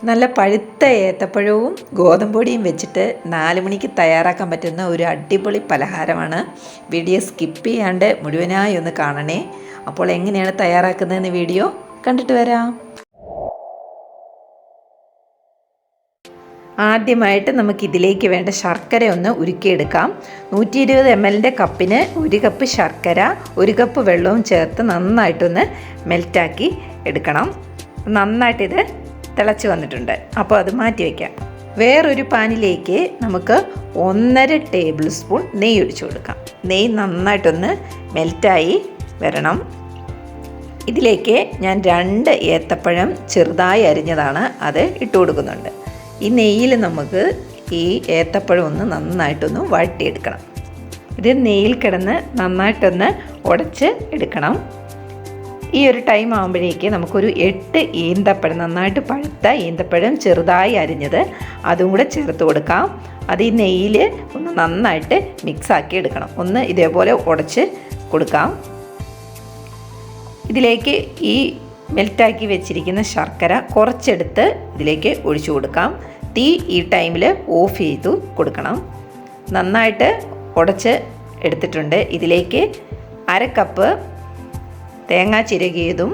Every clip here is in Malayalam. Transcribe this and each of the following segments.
നല്ല പഴുത്ത ഏത്തപ്പഴവും ഗോതമ്പൊടിയും വെച്ചിട്ട് 4 മണിക്ക് തയ്യാറാക്കാൻ പറ്റുന്ന ഒരു അടിപൊളി പലഹാരമാണ്. വീഡിയോ സ്കിപ്പ് ചെയ്യാണ്ട് മുഴുവനായി ഒന്ന് കാണണേ. അപ്പോൾ എങ്ങനെയാണ് തയ്യാറാക്കുന്നതെന്ന് വീഡിയോ കണ്ടിട്ട് വരാം. ആദ്യമായിട്ട് നമുക്കിതിലേക്ക് വേണ്ട ശർക്കര ഒന്ന് ഉരുക്കിയെടുക്കാം. 120 ml കപ്പിന് 1 കപ്പ് ശർക്കര 1 കപ്പ് വെള്ളവും ചേർത്ത് നന്നായിട്ടൊന്ന് മെൽറ്റാക്കി എടുക്കണം. നന്നായിട്ടിത് തിളച്ച് വന്നിട്ടുണ്ട്. അപ്പോൾ അത് മാറ്റി വയ്ക്കാം. വേറൊരു പാനിലേക്ക് നമുക്ക് 1.5 ടേബിൾ സ്പൂൺ നെയ്യ് ഒഴിച്ചു കൊടുക്കാം. നെയ്യ് നന്നായിട്ടൊന്ന് മെൽറ്റായി വരണം. ഇതിലേക്ക് ഞാൻ 2 ഏത്തപ്പഴം ചെറുതായി അരിഞ്ഞതാണ് അത് ഇട്ട് കൊടുക്കുന്നുണ്ട്. ഈ നെയ്യിൽ നമുക്ക് ഈ ഏത്തപ്പഴം ഒന്ന് നന്നായിട്ടൊന്ന് വഴറ്റിയെടുക്കണം. ഇത് നെയ്യിൽ കിടന്ന് നന്നായിട്ടൊന്ന് ഉടച്ച് എടുക്കണം. ഈ ഒരു ടൈം ആകുമ്പോഴേക്ക് നമുക്കൊരു 8 ഈന്തപ്പഴം, നന്നായിട്ട് പഴുത്ത ഈന്തപ്പഴം ചെറുതായി അരിഞ്ഞത് അതും കൂടെ ചേർത്ത് കൊടുക്കാം. അത് ഈ നെയ്യിൽ ഒന്ന് നന്നായിട്ട് മിക്സാക്കി എടുക്കണം. ഒന്ന് ഇതേപോലെ ഉടച്ച് കൊടുക്കാം. ഇതിലേക്ക് ഈ മെൽറ്റാക്കി വെച്ചിരിക്കുന്ന ശർക്കര കുറച്ചെടുത്ത് ഇതിലേക്ക് ഒഴിച്ചു കൊടുക്കാം. തീ ഈ ടൈമിൽ ഓഫ് ചെയ്തു കൊടുക്കണം. നന്നായിട്ട് ഉടച്ച് എടുത്തിട്ടുണ്ട്. ഇതിലേക്ക് 1/2 കപ്പ് തേങ്ങ ചിരകിയതും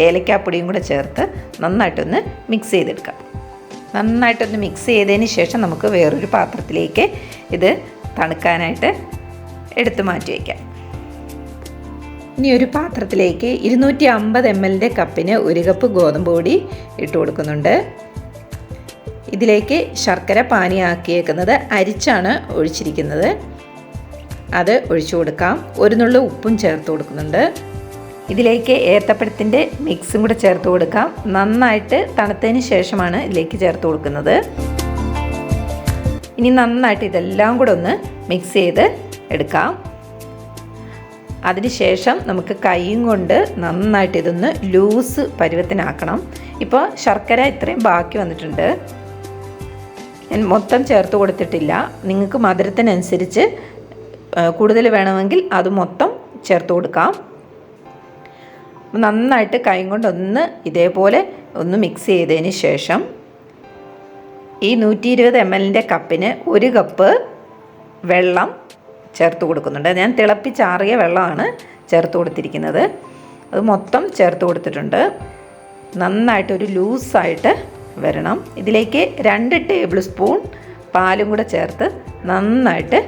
ഏലക്കാപ്പൊടിയും കൂടെ ചേർത്ത് നന്നായിട്ടൊന്ന് മിക്സ് ചെയ്തെടുക്കാം. നന്നായിട്ടൊന്ന് മിക്സ് ചെയ്തതിന് ശേഷം നമുക്ക് വേറൊരു പാത്രത്തിലേക്ക് ഇത് തണുക്കാനായിട്ട് എടുത്ത് മാറ്റി വയ്ക്കാം. ഇനി ഒരു പാത്രത്തിലേക്ക് 250 ml കപ്പിന് 1 കപ്പ് ഗോതമ്പ് പൊടി ഇട്ട് കൊടുക്കുന്നുണ്ട്. ഇതിലേക്ക് ശർക്കര പാനിയാക്കിയേക്കുന്നത് അരിച്ചാണ് ഒഴിച്ചിരിക്കുന്നത്. അത് ഒഴിച്ചു കൊടുക്കാം. 1 നുള്ളു ഉപ്പും ചേർത്ത് കൊടുക്കുന്നുണ്ട്. ഇതിലേക്ക് ഏത്തപ്പഴത്തിൻ്റെ മിക്സും കൂടെ ചേർത്ത് കൊടുക്കാം. നന്നായിട്ട് തണുത്തതിന് ശേഷമാണ് ഇതിലേക്ക് ചേർത്ത് കൊടുക്കുന്നത്. ഇനി നന്നായിട്ട് ഇതെല്ലാം കൂടെ ഒന്ന് മിക്സ് ചെയ്ത് എടുക്കാം. അതിനുശേഷം നമുക്ക് കൈയും കൊണ്ട് നന്നായിട്ട് ഇതൊന്ന് ലൂസ് പരുവത്തിനാക്കണം. ഇപ്പോൾ ശർക്കര ഇത്രയും ബാക്കി വന്നിട്ടുണ്ട്. ഞാൻ മൊത്തം ചേർത്ത് കൊടുത്തിട്ടില്ല. നിങ്ങൾക്ക് മധുരത്തിനനുസരിച്ച് കൂടുതൽ വേണമെങ്കിൽ അത് മൊത്തം ചേർത്ത് കൊടുക്കാം. നന്നായിട്ട് കൈ കൊണ്ടൊന്ന് ഇതേപോലെ ഒന്ന് മിക്സ് ചെയ്തതിന് ശേഷം ഈ 120 ml കപ്പിന് 1 കപ്പ് വെള്ളം ചേർത്ത് കൊടുക്കുന്നുണ്ട്. ഞാൻ തിളപ്പിച്ചാറിയ വെള്ളമാണ് ചേർത്ത് കൊടുത്തിരിക്കുന്നത്. അത് മൊത്തം ചേർത്ത് കൊടുത്തിട്ടുണ്ട്. നന്നായിട്ടൊരു ലൂസായിട്ട് വരണം. ഇതിലേക്ക് 2 ടേബിൾ സ്പൂൺ പാലും കൂടെ ചേർത്ത് നന്നായിട്ട്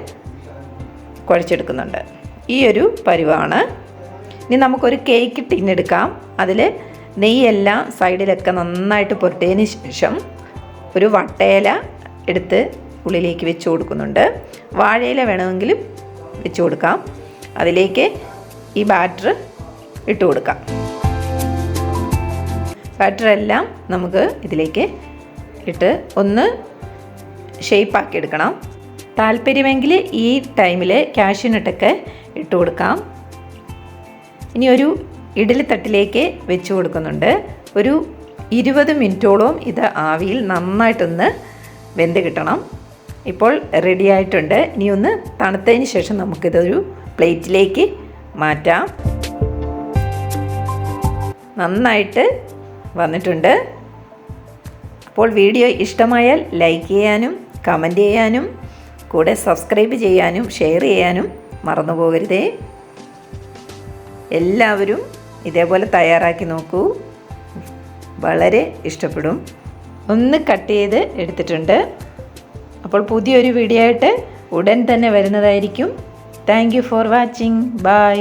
കുഴച്ചെടുക്കുന്നുണ്ട്. ഈ ഒരു പരുവാണ്. ഇനി നമുക്കൊരു കേക്ക് ടിന്നെടുക്കാം. അതിൽ നെയ്യെല്ലാം സൈഡിലൊക്കെ നന്നായിട്ട് പുരട്ടിയതിന് ശേഷം ഒരു വട്ടയില എടുത്ത് ഉള്ളിലേക്ക് വെച്ച് കൊടുക്കുന്നുണ്ട്. വാഴയില വേണമെങ്കിലും വെച്ച് കൊടുക്കാം. അതിലേക്ക് ഈ ബാറ്റർ ഇട്ട് കൊടുക്കാം. ബാറ്ററെല്ലാം നമുക്ക് ഇതിലേക്ക് ഇട്ട് ഒന്ന് ഷേപ്പാക്കി എടുക്കണം. താല്പര്യമെങ്കിൽ ഈ ടൈമിൽ കാഷ്യൂനട്ടൊക്കെ ഇട്ട് കൊടുക്കാം. ഇനി ഒരു ഇഡ്ഡലി തട്ടിലേക്ക് വെച്ച് കൊടുക്കുന്നുണ്ട്. ഒരു 20 മിനിറ്റോളം ഇത് ആവിയിൽ നന്നായിട്ടൊന്ന് വെന്ത് കിട്ടണം. ഇപ്പോൾ റെഡി ആയിട്ടുണ്ട്. ഇനി ഒന്ന് തണുത്തതിന് ശേഷം നമുക്കിതൊരു പ്ലേറ്റിലേക്ക് മാറ്റാം. നന്നായിട്ട് വന്നിട്ടുണ്ട്. അപ്പോൾ വീഡിയോ ഇഷ്ടമായാൽ ലൈക്ക് ചെയ്യാനും കമൻറ്റ് ചെയ്യാനും കൂടെ സബ്സ്ക്രൈബ് ചെയ്യാനും ഷെയർ ചെയ്യാനും മറന്നു പോകരുതേ. എല്ലാവരും ഇതേപോലെ തയ്യാറാക്കി നോക്കൂ. വളരെ ഇഷ്ടപ്പെടും. ഒന്ന് കട്ട് ചെയ്ത് എടുത്തിട്ടുണ്ട്. അപ്പോൾ പുതിയൊരു വീഡിയോ ആയിട്ട് ഉടൻ തന്നെ വരുന്നതായിരിക്കും. Thank you for watching. By.